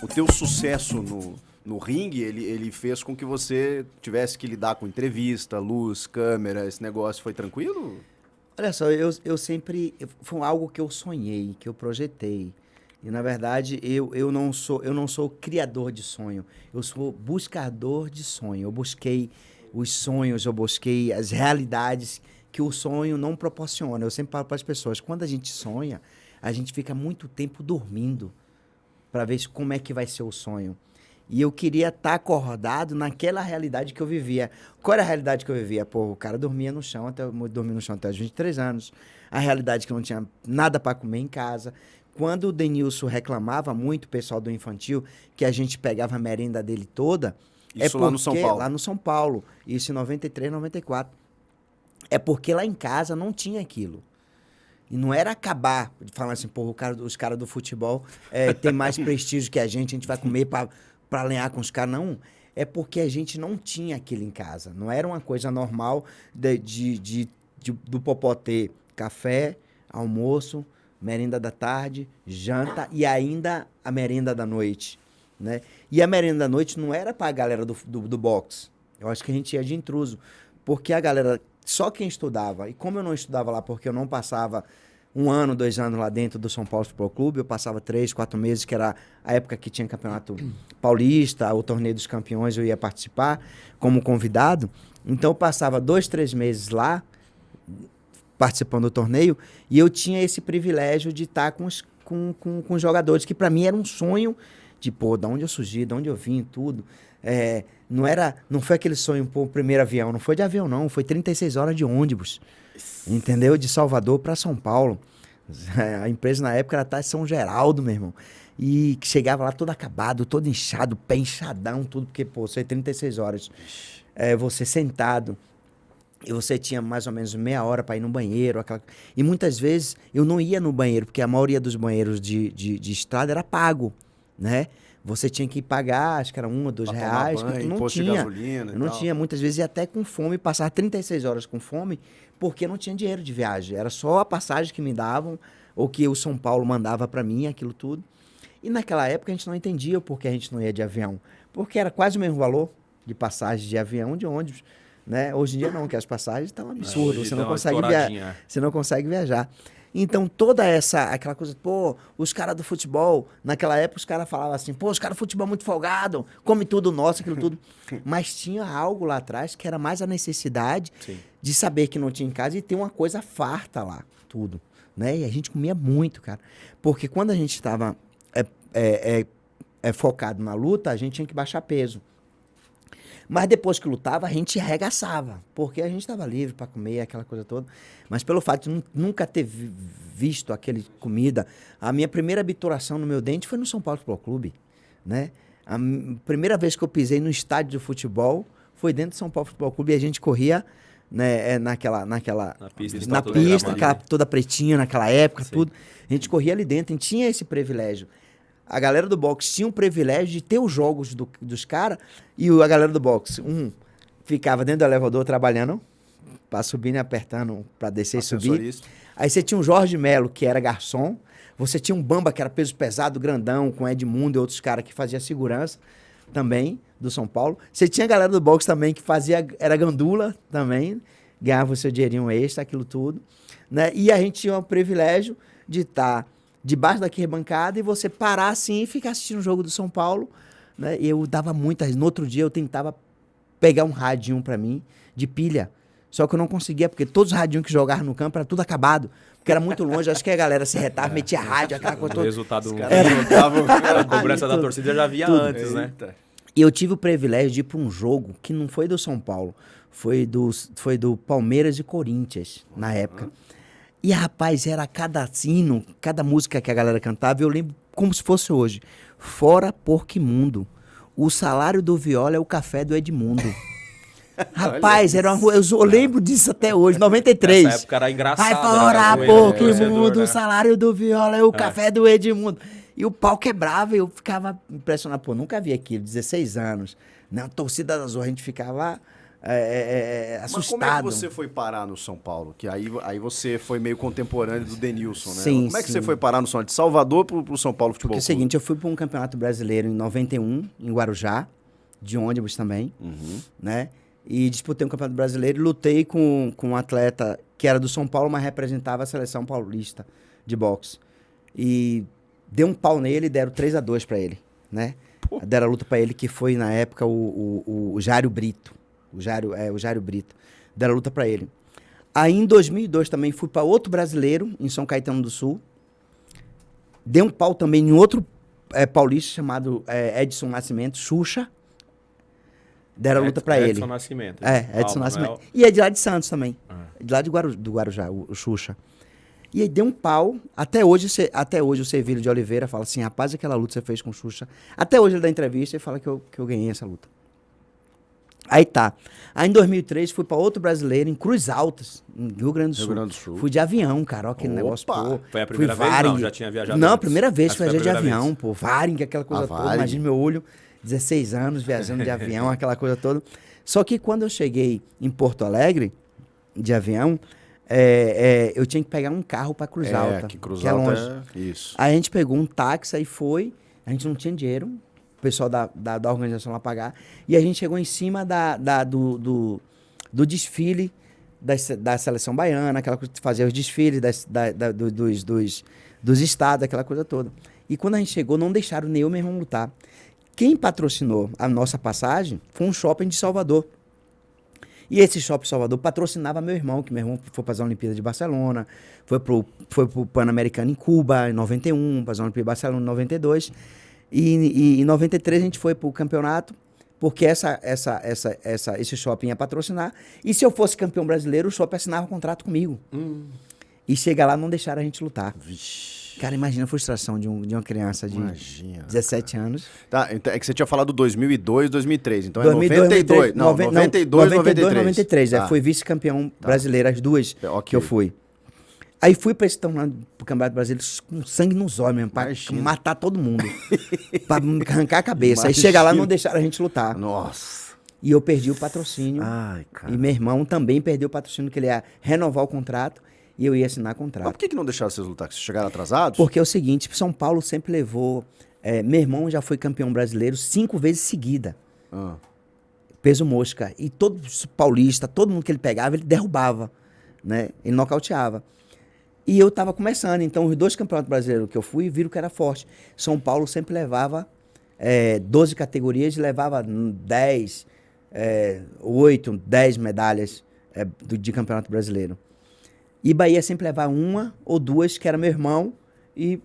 o teu sucesso no ringue, ele fez com que você tivesse que lidar com entrevista, luz, câmera, esse negócio foi tranquilo? Olha só, eu sempre... Foi algo que eu sonhei, que eu projetei. E, na verdade, eu não sou criador de sonho. Eu sou buscador de sonho. Eu busquei os sonhos, eu busquei as realidades que o sonho não proporciona. Eu sempre falo para as pessoas, quando a gente sonha, a gente fica muito tempo dormindo para ver como é que vai ser o sonho. E eu queria estar acordado naquela realidade que eu vivia. Qual era a realidade que eu vivia? Pô, o cara dormia no chão, dormia no chão até os 23 anos. A realidade que eu não tinha nada para comer em casa. Quando o Denilson reclamava muito, o pessoal do infantil, que a gente pegava a merenda dele toda... Isso lá no São Paulo? Lá no São Paulo. Isso em 93, 94. É porque lá em casa não tinha aquilo. E não era acabar de falar assim, pô, os caras do futebol têm mais prestígio que a gente vai comer para alinhar com os caras. Não, é porque a gente não tinha aquilo em casa. Não era uma coisa normal do Popó ter café, almoço, merenda da tarde, janta e ainda a merenda da noite, né? E a merenda da noite não era para a galera do boxe. Eu acho que a gente ia de intruso. Porque a galera, só quem estudava, e como eu não estudava lá porque eu não passava 1 ano, 2 anos lá dentro do São Paulo Futebol Clube, eu passava 3, 4 meses, que era a época que tinha campeonato paulista, o torneio dos campeões, eu ia participar como convidado. Então eu passava 2, 3 meses lá, participando do torneio, e eu tinha esse privilégio de estar com os jogadores, que para mim era um sonho de, pô, de onde eu surgi, de onde eu vim, tudo. Não foi aquele sonho, pô, primeiro avião, não foi de avião não, foi 36 horas de ônibus, entendeu? De Salvador para São Paulo. A empresa na época era até São Geraldo, meu irmão, e que chegava lá todo acabado, todo inchado, pé inchadão, tudo, porque, pô, você 36 horas, você sentado, e você tinha mais ou menos meia hora para ir no banheiro, e muitas vezes eu não ia no banheiro, porque a maioria dos banheiros de estrada era pago, né? Você tinha que pagar, acho que era R$1 ou R$2. Banho, não posto tinha. de gasolina Eu não tinha. Muitas vezes ia até com fome, passar 36 horas com fome, porque não tinha dinheiro de viagem. Era só a passagem que me davam, ou que o São Paulo mandava para mim, aquilo tudo. E naquela época a gente não entendia o porquê a gente não ia de avião. Porque era quase o mesmo valor de passagem de avião, de ônibus, né? Hoje em dia não, que as passagens estão absurdas. Você não consegue viajar. Então, toda aquela coisa, pô, os caras do futebol, naquela época os caras falavam assim, pô, os caras do futebol muito folgado, come tudo nosso, aquilo tudo. Mas tinha algo lá atrás que era mais a necessidade de saber que não tinha em casa e ter uma coisa farta lá, tudo, né? E a gente comia muito, cara. Porque quando a gente estava focado na luta, a gente tinha que baixar peso. Mas depois que lutava, a gente arregaçava, porque a gente estava livre para comer, aquela coisa toda. Mas pelo fato de nunca ter visto aquele comida, a minha primeira habituração no meu dente foi no São Paulo Futebol Clube, né? A primeira vez que eu pisei no estádio de futebol foi dentro do São Paulo Futebol Clube e a gente corria, né, na pista, aquela toda pretinha naquela época, tudo. A gente corria ali dentro, a gente tinha esse privilégio. A galera do boxe tinha o privilégio de ter os jogos dos caras e a galera do boxe, ficava dentro do elevador trabalhando para subir e apertando para descer e subir. Aí você tinha o Jorge Melo, que era garçom. Você tinha um Bamba, que era peso pesado, grandão, com Edmundo e outros caras que fazia segurança também, do São Paulo. Você tinha a galera do boxe também que era gandula também, ganhava o seu dinheirinho extra, aquilo tudo, né? E a gente tinha o privilégio de estar debaixo da arquibancada e você parar assim e ficar assistindo o jogo do São Paulo, né? E eu dava muitas. No outro dia eu tentava pegar um radinho pra mim de pilha. Só que eu não conseguia, porque todos os radinhos que jogavam no campo era tudo acabado. Porque era muito longe, acho que a galera se retava, metia rádio, aquela coisa toda. O resultado a cobrança da torcida já via tudo antes, né? E eu tive o privilégio de ir pra um jogo que não foi do São Paulo, foi do Palmeiras e Corinthians, na época. E, rapaz, era cada sino, cada música que a galera cantava, eu lembro como se fosse hoje. Fora Porquimundo. O salário do Viola é o café do Edmundo. Rapaz, eu lembro disso até hoje, 93. Nessa época era engraçado. Ai, fora Porquimundo, o salário do Viola é o café do Edmundo. E o pau quebrava e eu ficava impressionado. Pô, nunca vi aquilo, 16 anos. Na torcida da Zorra, a gente ficava Mas assustado. como é que você foi parar no São Paulo? Que aí você foi meio contemporâneo do Denilson, né? Sim, Como é que sim. você foi parar no São Paulo? De Salvador pro São Paulo Futebol Porque é o Clube? seguinte, eu fui para um campeonato brasileiro em 91, em Guarujá, de ônibus também, né? E disputei um campeonato brasileiro e lutei com um atleta que era do São Paulo, mas representava a seleção paulista de boxe. E dei um pau nele e deram 3-2 para ele, né? Deram a luta para ele, que foi na época o Jário Brito. O Jário Brito. Deram a luta para ele. Aí em 2002 também fui para outro brasileiro, em São Caetano do Sul. Dei um pau também em outro paulista chamado Edson Nascimento, Xuxa. Deram a luta pra ele. Edson Nascimento. Edson Nascimento. E é de lá de Santos também. De lá do Guarujá, o Xuxa. E aí deu um pau. Até hoje o Servilho de Oliveira fala assim, rapaz, aquela luta que você fez com o Xuxa. Até hoje ele dá entrevista e fala que eu ganhei essa luta. Aí tá. Aí em 2003 fui pra outro brasileiro, em Cruz Altas, em Rio Grande do Sul. Fui de avião, cara. Ó, aquele negócio, pô. Foi a primeira vez? Varing. Não, já tinha viajado Não, a antes. primeira vez Mas que foi a viajei de primeira avião, vez. pô. Varing, aquela coisa toda. Varing. Imagina meu olho, 16 anos, viajando de avião, aquela coisa toda. Só que quando eu cheguei em Porto Alegre, de avião, eu tinha que pegar um carro pra Cruz Alta, que é longe. Isso. Aí a gente pegou um táxi, aí foi, a gente não tinha dinheiro, o pessoal da organização lá pagar, e a gente chegou em cima do desfile da seleção baiana, aquela coisa de fazer os desfiles dos estados, aquela coisa toda. E quando a gente chegou, não deixaram nem eu e meu irmão lutar. Quem patrocinou a nossa passagem foi um shopping de Salvador. E esse shopping de Salvador patrocinava meu irmão, que meu irmão foi para as Olimpíadas de Barcelona, foi pro Pan-Americano em Cuba, em 91, para as Olimpíadas de Barcelona em 92. E em 93 a gente foi para o campeonato, porque esse shopping ia patrocinar. E se eu fosse campeão brasileiro, o shopping assinava um contrato comigo. E chega lá, não deixaram a gente lutar. Vixe. Cara, imagina a frustração de uma criança de 17 anos. Tá, então é que você tinha falado 2002, 2003. Então 2002, é 92. Não, 92, 93. Tá. Fui vice-campeão brasileiro, as duas Ok. que eu fui. Aí fui pra esse pro Campeonato Brasileiro com sangue nos olhos mesmo, pra Imagina. matar todo mundo. Pra arrancar a cabeça. Aí Imagina. chega lá, não deixaram a gente lutar. Nossa. E eu perdi o patrocínio. Ai, cara. E meu irmão também perdeu o patrocínio, que ele ia renovar o contrato e eu ia assinar contrato. Mas por que não deixaram vocês lutar? Vocês chegaram atrasados? Porque é o seguinte, São Paulo sempre levou... meu irmão já foi campeão brasileiro 5 vezes seguida. Ah. Peso mosca. E todo paulista, todo mundo que ele pegava, ele derrubava, né? Ele nocauteava. E eu tava começando, então os 2 campeonatos brasileiros que eu fui, viram que era forte. São Paulo sempre levava 12 categorias e levava 10, 8, 10 medalhas de campeonato brasileiro. E Bahia sempre levava 1 ou 2, que era meu irmão, e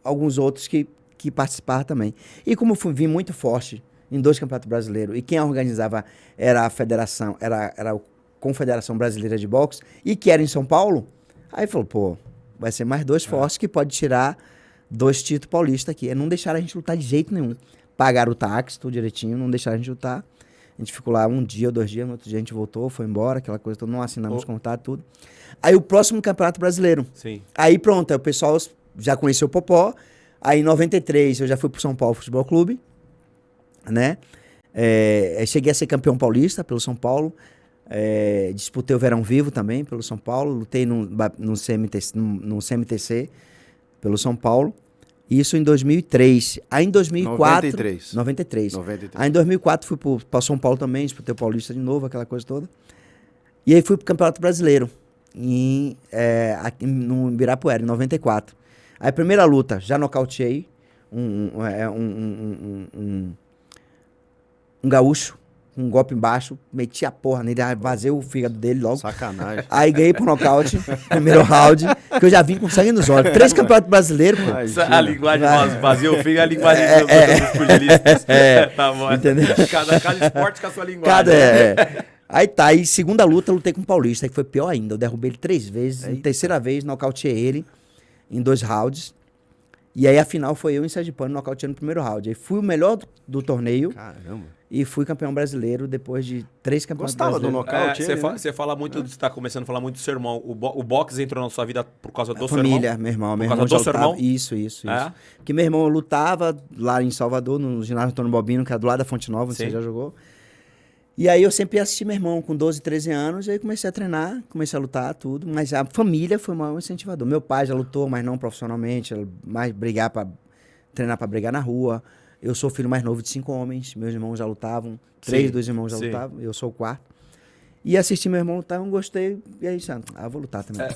alguns outros que participavam também. E como eu vim muito forte em 2 campeonatos brasileiros, e quem organizava era a federação, era a Confederação Brasileira de Boxe, e que era em São Paulo, aí falou, pô, vai ser mais 2 fortes que pode tirar 2 títulos paulistas aqui. Não deixaram a gente lutar de jeito nenhum. Pagaram o táxi, tudo direitinho, não deixaram a gente lutar. A gente ficou lá 1 dia ou 2 dias, no outro dia a gente voltou, foi embora, aquela coisa toda, não assinamos contato, tudo. Aí o próximo Campeonato Brasileiro. Sim. Aí pronto, aí o pessoal já conheceu o Popó. Aí em 93 eu já fui pro São Paulo Futebol Clube, né? Cheguei a ser campeão paulista pelo São Paulo. Disputei o Verão Vivo também pelo São Paulo. Lutei no CMTC pelo São Paulo. Isso em 2003. Aí em 2004... 93. Aí em 2004 fui para São Paulo também, disputei o Paulista de novo, aquela coisa toda. E aí fui pro Campeonato Brasileiro, aqui no Ibirapuera, em 94. Aí primeira luta, já nocauteei um gaúcho, um golpe embaixo, meti a porra nele, vazei o fígado dele logo. Sacanagem. Aí ganhei pro nocaute, primeiro round, que eu já vim com sangue nos olhos. 3 campeonatos brasileiros, pô. A linguagem vazio o fígado, a linguagem dos pugilistas. Tá bom. Entendeu? Cada esporte com a sua linguagem. Aí tá, e segunda luta eu lutei com o Paulista, que foi pior ainda. Eu derrubei ele 3 vezes, na terceira vez nocauteei ele em 2 rounds. E aí a final foi eu em Sergipano nocauteando no primeiro round. Aí fui o melhor do torneio. Caramba. E fui campeão brasileiro depois de 3 campeonatos Gostava do brasileiros. nocaute? Você fala muito, você tá começando a falar muito do seu irmão. O boxe entrou na sua vida por causa do seu Família, irmão? meu irmão. Por causa do seu irmão? Isso. É? Porque meu irmão lutava lá em Salvador, no ginásio Antônio Bobino, que é do lado da Fonte Nova, Sim. você já jogou. E aí eu sempre ia assistir meu irmão com 12, 13 anos, e aí comecei a treinar, comecei a lutar, tudo. Mas a família foi o maior incentivador. Meu pai já lutou, mas não profissionalmente, mais treinar pra brigar na rua. Eu sou o filho mais novo de 5 homens, meus irmãos já lutavam, 3 dos irmãos já lutavam, eu sou o quarto. E assisti meu irmão lutar, eu gostei, e aí, eu vou lutar também.